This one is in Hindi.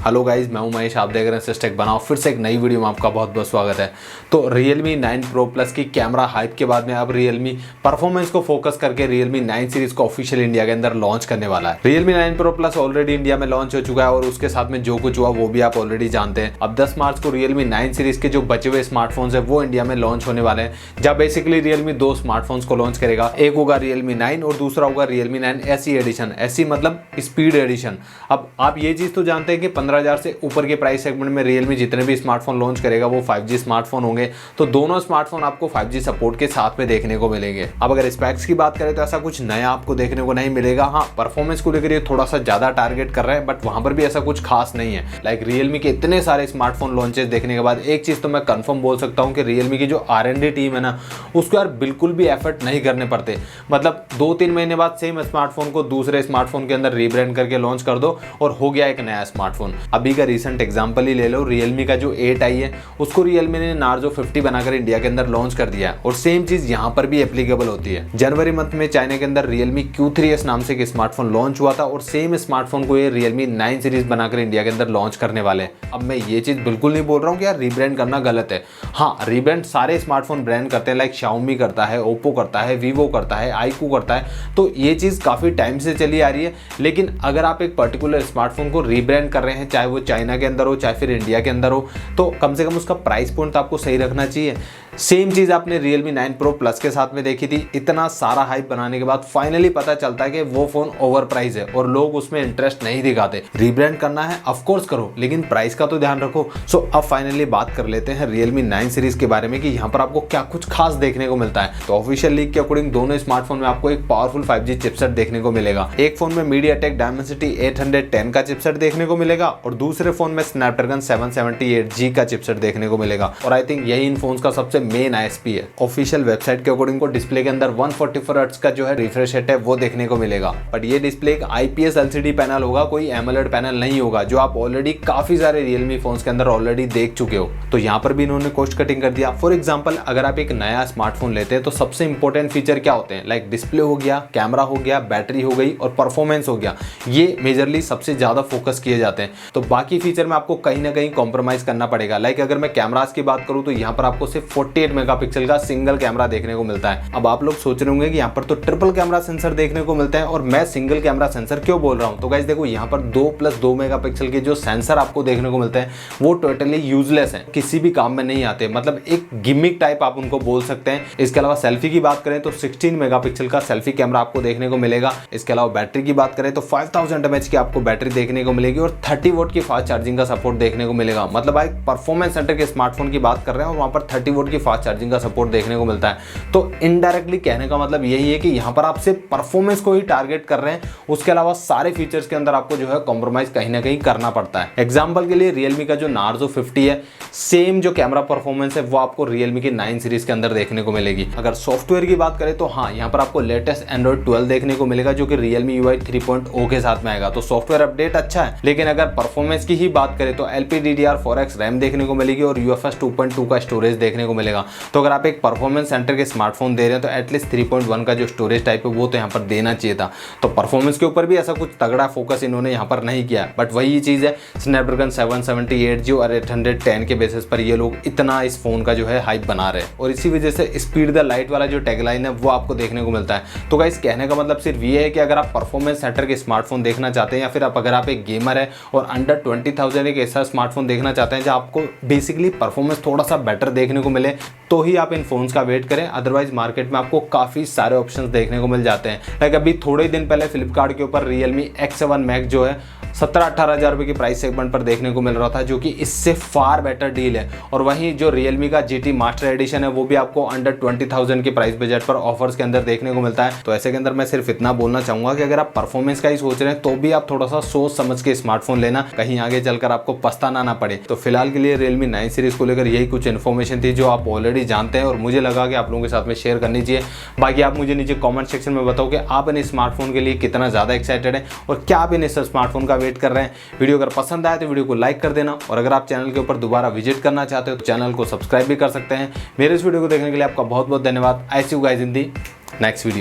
हेलो गाइज, मैं हूं महेश। आप देख रहे हैं सिस्टेक बनाओ। फिर से एक नई वीडियो में आपका बहुत बहुत स्वागत है। तो Realme 9 Pro Plus की कैमरा हाइप के बाद में अब Realme परफॉर्मेंस को फोकस करके Realme 9 सीरीज को ऑफिशियल इंडिया के अंदर लॉन्च करने वाला है। Realme 9 Pro Plus already India में लॉन्च हो चुका है और उसके साथ में जो कुछ हुआ वो भी आप ऑलरेडी जानते हैं। अब 10 मार्च को Realme 9 सीरीज के जो बचे हुए स्मार्टफोन्स है वो इंडिया में लॉन्च होने वाले हैं, जहाँ बेसिकली Realme दो स्मार्टफोन्स को लॉन्च करेगा। एक होगा Realme 9 और दूसरा होगा Realme 9 SE एडिशन। SE मतलब स्पीड एडिशन। अब आप ये चीज तो जानते हैं कि 15,000 से ऊपर के प्राइस सेगमेंट में Realme जितने भी स्मार्टफोन लॉन्च करेगा वो 5G स्मार्टफोन होंगे। तो दोनों स्मार्टफोन आपको 5G सपोर्ट के साथ में देखने को मिलेंगे। अब अगर स्पेक्स की बात करें तो ऐसा कुछ नया आपको देखने को नहीं मिलेगा। हाँ, परफॉर्मेंस को लेकर ये थोड़ा सा ज्यादा टारगेट कर रहे हैं, बट वहां पर भी ऐसा कुछ खास नहीं है। लाइक Realme के इतने सारे स्मार्टफोन लॉन्चेस देखने के बाद एक चीज तो मैं कंफर्म बोल सकता हूँ कि Realme की जो R&D टीम है ना, उसको यार बिल्कुल भी एफर्ट नहीं करने पड़ते। मतलब 2-3 महीने बाद सेम स्मार्टफोन को दूसरे स्मार्टफोन के अंदर रीब्रांड करके लॉन्च कर दो और हो गया एक नया स्मार्टफोन। अभी का रीसेंट एग्जांपल ही ले लो, Realme का जो 8i है उसको Realme ने Narzo 50 बनाकर इंडिया के अंदर लॉन्च कर दिया है और सेम चीज यहाँ पर भी एप्लीकेबल होती है। जनवरी मंथ में चाइना के अंदर Realme Q3S नाम से एक स्मार्टफोन लॉन्च हुआ था और सेम स्मार्टफोन को ये Realme 9 सीरीज बनाकर इंडिया के अंदर लॉन्च करने वाले हैं। अब मैं ये चीज बिल्कुल नहीं बोल रहा हूँ कि यार रीब्रांड करना गलत है। हाँ, रीब्रांड सारे स्मार्टफोन ब्रांड करते हैं, लाइक Xiaomi करता है, Oppo करता है, Vivo करता है, iQOO करता है। तो ये चीज काफी टाइम से चली आ रही है। लेकिन अगर आप एक पर्टिकुलर स्मार्टफोन को रीब्रांड कर रहे हैं, चाहे वो चाइना के अंदर हो चाहे फिर इंडिया के अंदर हो, तो कम से कम उसका प्राइस पॉइंट तो आपको सही रखना चाहिए। सेम चीज आपने Realme 9 Pro Plus के साथ में देखी थी। इतना सारा हाइप बनाने के बाद फाइनली पता चलता है कि वो फोन ओवर प्राइस है और लोग उसमें इंटरेस्ट नहीं दिखाते। रीब्रांड करना है ऑफ कोर्स करो, लेकिन प्राइस का तो ध्यान रखो। सो अब फाइनली बात कर लेते हैं Realme 9 सीरीज के बारे में कि यहाँ पर आपको क्या कुछ खास देखने को मिलता है। तो ऑफिशियल लीक के अकॉर्डिंग दोनों स्मार्टफोन में आपको एक पावरफुल 5G चिपसेट देखने को मिलेगा। एक फोन में MediaTek Dimensity 810 का चिपसेट देखने को मिलेगा और दूसरे फोन में Snapdragon 778G का चिपसेट देखने को मिलेगा। और आई थिंक यही इन फोन्स का सबसे मेन ISP है। ऑफिशियल वेबसाइट के अकॉर्डिंग को डिस्प्ले के अंदर 144 हर्ट्ज का जो है रिफ्रेश रेट है वो देखने को मिलेगा। बट ये डिस्प्ले एक IPS LCD पैनल होगा, कोई AMOLED पैनल नहीं होगा, जो आप ऑलरेडी काफी सारे Realme फोन्स के अंदर ऑलरेडी देख चुके हो। तो यहाँ पर भी इन्होंने कॉस्ट कटिंग कर दिया। फॉर एग्जाम्पल, अगर आप एक नया स्मार्टफोन लेते हैं तो सबसे इंपॉर्टेंट फीचर क्या होते हैं? लाइक डिस्प्ले हो गया, कैमरा हो गया, बैटरी हो गई और परफॉर्मेंस हो गया। ये मेजरली सबसे ज्यादा फोकस किए जाते हैं। तो बाकी फीचर में आपको कहीं ना कहीं कॉम्प्रोमाइज करना पड़ेगा। लाइक अगर मैं कैमरास की बात करूं तो यहाँ पर आपको सिर्फ 48 मेगापिक्सल का सिंगल कैमरा देखने को मिलता है। अब आप लोग सोच रहे होंगे कि यहाँ पर तो ट्रिपल कैमरा सेंसर देखने को मिलता है और मैं सिंगल कैमरा सेंसर क्यों बोल रहा हूँ? तो गाइस देखो, यहाँ पर 2+2 मेगापिक्सल के जो सेंसर आपको देखने को मिलते हैं वो टोटली यूजलेस है, किसी भी काम में नहीं आते। मतलब एक गिमिक टाइप आप उनको बोल सकते हैं। इसके अलावा सेल्फी की बात करें तो 16 मेगापिक्सल का सेल्फी कैमरा आपको देखने को मिलेगा। इसके अलावा बैटरी की बात करें तो 5000 mAh की आपको बैटरी देखने को मिलेगी और 30 वोट की फास्ट चार्जिंग का सपोर्ट देखने को मिलेगा। मतलब आप परफॉर्मेंस सेंटर के स्मार्टफोन की बात कर रहे हैं और वहां पर 30 वोट की फास्ट चार्जिंग का सपोर्ट देखने को मिलता है। तो इनडायरेक्टली कहने का मतलब यही है कि यहाँ पर आप सिर्फ परफॉर्मेंस को ही टारगेट कर रहे हैं, उसके अलावा सारे फीचर्स के अंदर आपको जो है कॉम्प्रोमाइज कहीं ना कहीं करना पड़ता है। एग्जाम्पल के लिए Realme का जो Narzo 50 है, सेम जो कैमरा परफॉर्मेंस है वो आपको Realme की 9 सीरीज के अंदर देखने को मिलेगी। अगर सॉफ्टवेयर की बात करें तो हाँ, यहाँ पर आपको लेटेस्ट Android 12 देखने को मिलेगा जो कि Realme UI 3.0 के साथ में आएगा। तो सॉफ्टवेयर अपडेट अच्छा है। लेकिन अगर परफॉर्मेंस की ही बात करें तो LPDDR4X रैम देखने को मिलेगी और UFS 2.2 का स्टोरेज देखने को मिलेगा। तो अगर आप एक परफॉर्मेंस सेंटर के स्मार्टफोन दे रहे हैं तो एटलीस्ट 3.1 का जो स्टोरेज टाइप है वो तो यहाँ पर देना चाहिए था। तो परफॉर्मेंस के ऊपर भी ऐसा कुछ तगड़ा फोकस इन्होंने यहाँ पर नहीं किया। बट वही चीज़ है, Snapdragon 778G और 810 के बेसिस पर ये लोग इतना इस फोन का जो है हाइप बना रहे हैं और इसी वजह से स्पीड द लाइट वाला जो टैगलाइन है वो आपको देखने को मिलता है। तो गाइस, कहने का मतलब सिर्फ ये है कि अगर आप परफॉर्मेंस सेंटर के स्मार्टफोन देखना चाहते हैं या फिर अगर आप एक गेमर है और अंडर 20,000 एक ऐसा स्मार्टफोन देखना चाहते हैं जहाँ आपको बेसिकली परफॉर्मेंस थोड़ा सा बेटर देखने को मिले, तो ही आप इन फोन्स का वेट करें। अदरवाइज मार्केट में आपको काफी सारे ऑप्शंस देखने को मिल जाते हैं। लाइक अभी थोड़े दिन पहले फ्लिपकार्ट के ऊपर Realme X7 Max जो है 17-18 हज़ार रुपये की प्राइस सेगमेंट पर देखने को मिल रहा था, जो कि इससे फार बेटर डील है। और वहीं जो Realme का GT मास्टर एडिशन है वो भी आपको अंडर 20,000 की प्राइस बजट पर ऑफर्स के अंदर देखने को मिलता है। तो ऐसे के अंदर मैं सिर्फ इतना बोलना चाहूंगा कि अगर आप परफॉर्मेंस का ही सोच रहे हैं तो भी आप थोड़ा सा सोच समझ के स्मार्टफोन लेना, कहीं आगे चलकर आपको पछताना ना पड़े। तो फिलहाल के लिए Realme 9 सीरीज को लेकर यही कुछ इन्फॉर्मेशन थी जो आप ऑलरेडी जानते हैं और मुझे लगा कि आप लोगों के साथ में शेयर करनी चाहिए। बाकी आप मुझे नीचे कॉमेंट सेक्शन में बताओ कि आप इन स्मार्टफोन के लिए कितना ज़्यादा एक्साइटेड है और क्या आप इन स्मार्टफोन का वेट कर रहे हैं। वीडियो अगर पसंद आए तो वीडियो को लाइक कर देना और अगर आप चैनल के ऊपर दोबारा विजिट करना चाहते हो तो चैनल को सब्सक्राइब भी कर सकते हैं। मेरे इस वीडियो को देखने के लिए आपका बहुत बहुत धन्यवाद। I see you guys in the next video.